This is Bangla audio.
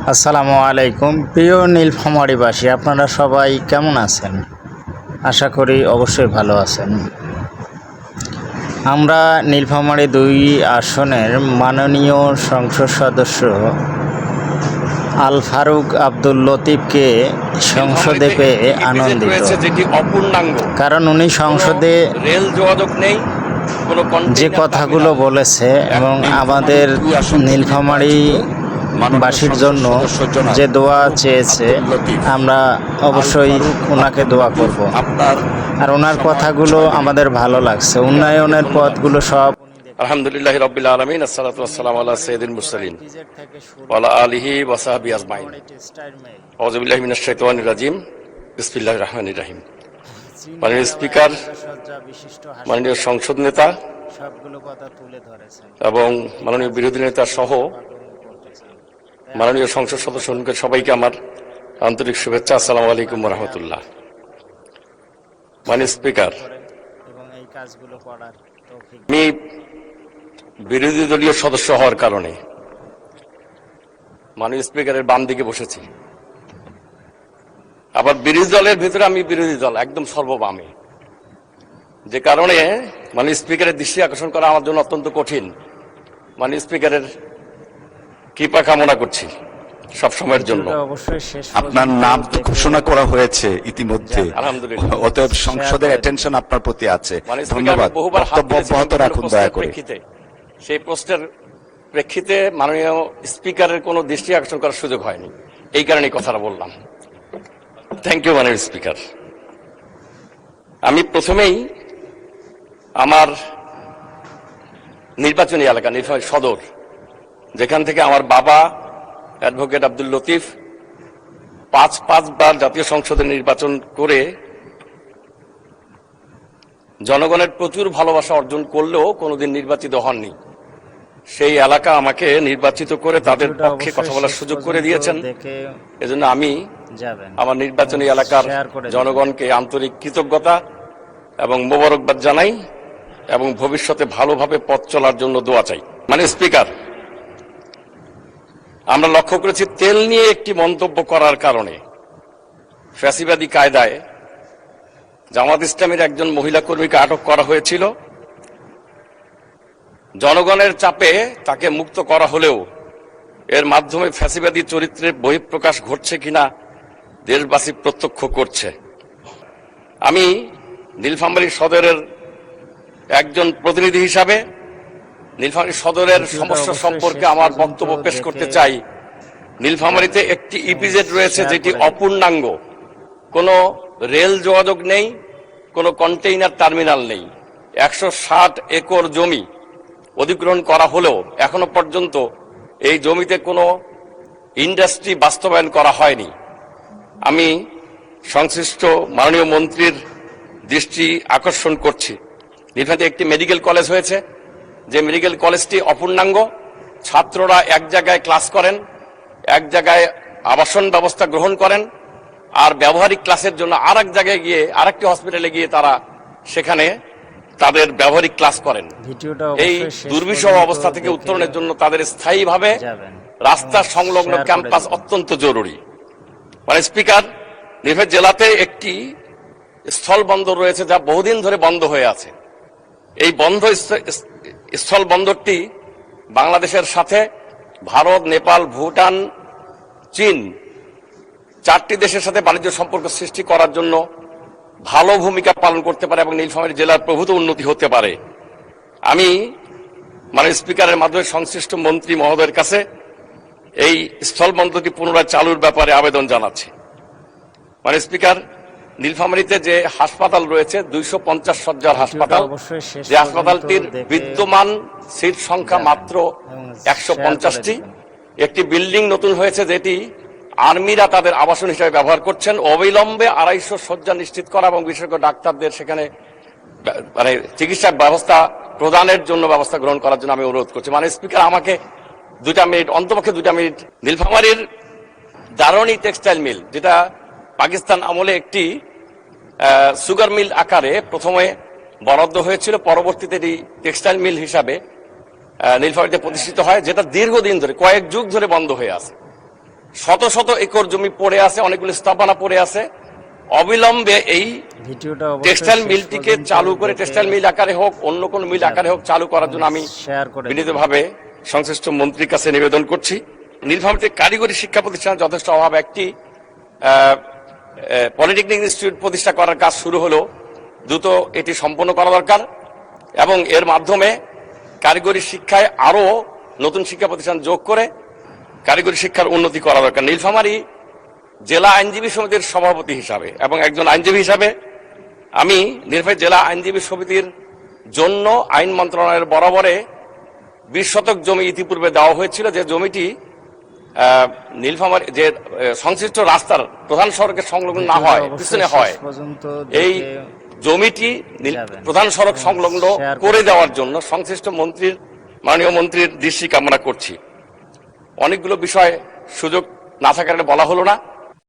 আসসালামু আলাইকুম প্রিয় নীলফামারীবাসী, আপনারা সবাই কেমন আছেন? আশা করি অবশ্যই ভালো আছেন। আমরা নীলফামারী ২ আসনের মাননীয় সংসদ সদস্য আল ফারুক আব্দুল লতিফকে সংসদে পেয়ে আনন্দিত, কারণ উনি সংসদে রেল যোগাযোগ নেই, যে কথাগুলো বলেছে এবং আমাদের নীলফামারী বাসীর জন্য যে দোয়া চেয়েছে, আমরা অবশ্যই ওনাকে দোয়া করব। আর ওনার কথাগুলো আমাদের ভালো লাগছে, উন্নয়নের পথগুলো সব। আলহামদুলিল্লাহি রাব্বিল আলামিন, আসসালাতু ওয়াসসালামু আলা সাইয়্যিদিল মুরসালিন ওয়া আলা আলিহি ওয়া সাহবিহি আজমাইন। আউযু বিল্লাহি মিনাশ শাইতানির রাজিম। বিসমিল্লাহির রহমানির রহিম। মাননীয় স্পিকার, মাননীয় সংসদ নেতা এবং মাননীয় বিরোধী নেতা সহ মাননীয় সংসদ সদস্যকে সবাইকে আমার আন্তরিক শুভেচ্ছা। আসসালামু আলাইকুম ওয়া রাহমাতুল্লাহ। মাননীয় স্পিকার, আমি বিরোধী দলীয় সদস্য হওয়ার কারণে মাননীয় স্পিকারের বাম দিকে বসেছি। আবার বিরোধী দলের ভিতরে আমি বিরোধী দল, একদম সর্ববামে, যে কারণে মাননীয় স্পিকারের দৃষ্টি আকর্ষণ করা আমার জন্য অত্যন্ত কঠিন। মাননীয় স্পিকারের কৃপা কামনা করছি সব সময়ের জন্য। আপনার নাম ঘোষণা করা হয়েছে ইতিমধ্যে, আলহামদুলিল্লাহ। অতএব সংসদের অ্যাটেনশন আপনার প্রতি আছে। ধন্যবাদ। বক্তব্য অব্যাহত রাখুন দয়া করে। সেই প্রশ্নের প্রেক্ষিতে মাননীয় স্পিকারের কোনো দৃষ্টি আকর্ষণ করার সুযোগ হয়নি, এই কারণে কথাটা বললাম। থ্যাংক ইউ মাননীয় স্পিকার। আমি প্রথমেই আমার নির্বাচনী এলাকা নীলফামারী সদর, যেখান থেকে আমার বাবা অ্যাডভোকেট আব্দুল লতিফ পাঁচবার জাতীয় সংসদে নির্বাচন করে জনগণের প্রচুর ভালোবাসা অর্জন করলেও কোনোদিন নির্বাচিত হননি, সেই এলাকা আমাকে নির্বাচিত করে তাদের পক্ষে কথা বলার সুযোগ করে দিয়েছেন। এজন্য আমি আমার নির্বাচনী এলাকার জনগণকে আন্তরিক কৃতজ্ঞতা এবং মোবারকবাদ জানাই এবং ভবিষ্যতে ভালোভাবে পথ চলার জন্য দোয়া চাই। মানে স্পিকার, আমরা লক্ষ্য করেছি তেল নিয়ে একটি মন্তব্য করার কারণে ফ্যাসিবাদী কায়দায় জামাত ইসলামের একজন মহিলা কর্মীকে আটক করা হয়েছিল। জনগণের চাপে তাকে মুক্ত করা হলেও এর মাধ্যমে ফ্যাসিবাদী চরিত্রের বহিঃপ্রকাশ ঘটছে কিনা দেশবাসী প্রত্যক্ষ করছে। আমি নীলফামারী সদরের একজন প্রতিনিধি হিসাবে নীলফামারী সদরের সমস্যা সম্পর্কে আমার বক্তব্য পেশ করতে চাই। নীলফামারীতে একটি ইপিজেড রয়েছে যেটি অপূর্ণাঙ্গ, কোনো রেল যোগাযোগ নেই, কোনো কন্টেইনার টার্মিনাল নেই। 160 একর জমি অধিগ্রহণ করা হলেও এখনো পর্যন্ত এই জমিতে কোনো ইন্ডাস্ট্রি বাস্তবায়ন করা হয়নি। আমি সংশ্লিষ্ট মাননীয় মন্ত্রীর দৃষ্টি আকর্ষণ করছি। নীলফামারীতে একটি মেডিকেল কলেজ হয়েছে, যে মেডিকেল কলেজটি অপূর্ণাঙ্গ। ছাত্ররা এক জায়গায় ক্লাস করেন, এক জায়গায় আবাসন ব্যবস্থা গ্রহণ করেন, আর ব্যবহারিক ক্লাসের জন্য আর এক জায়গায় গিয়ে আরেকটি হসপিটালে গিয়ে তারা সেখানে তাদের ব্যবহারিক ক্লাস করেন। এই দুর্বিষহ অবস্থা থেকে উত্তরণের জন্য তাদের স্থায়ীভাবে রাস্তা সংলগ্ন ক্যাম্পাস অত্যন্ত জরুরি। মানে স্পিকার, নীলফামারী জেলাতে একটি স্থল বন্দর রয়েছে যা বহুদিন ধরে বন্ধ হয়ে আছে। এই বন্ধ স্থল বন্দরটি বাংলাদেশের সাথে ভারত, নেপাল, ভুটান, চীন 4টি দেশের সাথে বাণিজ্য সম্পর্ক সৃষ্টি করার জন্য ভালো ভূমিকা পালন করতে পারে এবং নীলফামারী জেলার প্রভূত উন্নতি হতে পারে। আমি মাননীয় স্পিকারের মাধ্যমে সংশ্লিষ্ট মন্ত্রী মহোদয়ের কাছে এই স্থল বন্দরটি পুনরায় চালুর ব্যাপারে আবেদন জানাচ্ছি। মাননীয় স্পিকার, নীলফামারীতে যে হাসপাতাল রয়েছে 250 শয্যার হাসপাতাল, যে হাসপাতালটির বিদ্যমান সিট সংখ্যা মাত্র 150টি। একটি বিল্ডিং নতুন হয়েছে যেটি আর্মিরা তাদের আবাসন হিসেবে ব্যবহার করছেন। অবিলম্বে 250 শয্যা নিশ্চিত করা এবং বিশেষজ্ঞ ডাক্তারদের সেখানে মানে চিকিৎসা ব্যবস্থা প্রদানের জন্য ব্যবস্থা গ্রহণ করার জন্য আমি অনুরোধ করছি। মানে স্পিকার, আমাকে 2 মিনিট, অন্তপক্ষে 2 মিনিট। নীলফামারীর দারণী টেক্সটাইল মিল, যেটা পাকিস্তান আমলে একটি সুগার মিল আকারে প্রথমে বরাদ্দ হয়েছিল, পরবর্তীতে এটি টেক্সটাইল মিল হিসাবে নীলফামারীতে প্রতিষ্ঠিত হয়, যেটা দীর্ঘদিন ধরে কয়েক যুগ ধরে বন্ধ হয়ে আছে। শত শত একর জমি পড়ে আছে, অনেকগুলো স্থাপনা পড়ে আছে। অবিলম্বে এই ভিডিওটা অবশ্যই টেক্সটাইল শেষ মিলটিকে পর্যন্ত চালু করে দেখে টেক্সটাইল মিল আকারে হোক, অন্য কোন মিল আকারে হোক চালু করার জন্য আমি শেয়ার করে দিন। বিনীতভাবে সংশ্লিষ্ট মন্ত্রীর কাছে নিবেদন করছি। নীলফামারীতে কারিগরি শিক্ষা প্রতিষ্ঠানের যথেষ্ট অভাব। একটি পলিটেকনিক ইনস্টিটিউট প্রতিষ্ঠা করার কাজ শুরু হলো, দ্রুত এটি সম্পন্ন করা দরকার এবং এর মাধ্যমে কারিগরি শিক্ষায় আরো নতুন শিক্ষা প্রতিষ্ঠান যোগ করে কারিগরি শিক্ষার উন্নতি করা দরকার। নীলফামারী জেলা আইনজীবী সমিতির সভাপতি হিসাবে এবং একজন আইনজীবী হিসাবে আমি নীলফামারী জেলা আইনজীবী সমিতির জন্য আইন মন্ত্রণালয়ের বরাবরে 20 শতক জমি ইতিপূর্বে দেওয়া হয়েছিল, যে জমিটি নীলফামারী যে সংশ্লিষ্ট রাস্তার প্রধান সড়কের সংলগ্ন না হয়, পিছনে হয়, এই জমিটি প্রধান সড়ক সংলগ্ন করে দেওয়ার জন্য সংশ্লিষ্ট মন্ত্রীর মাননীয় মন্ত্রীর দৃষ্টি কামনা করছি। অনেকগুলো বিষয় সুযোগ না থাকার কারণে বলা হলো না।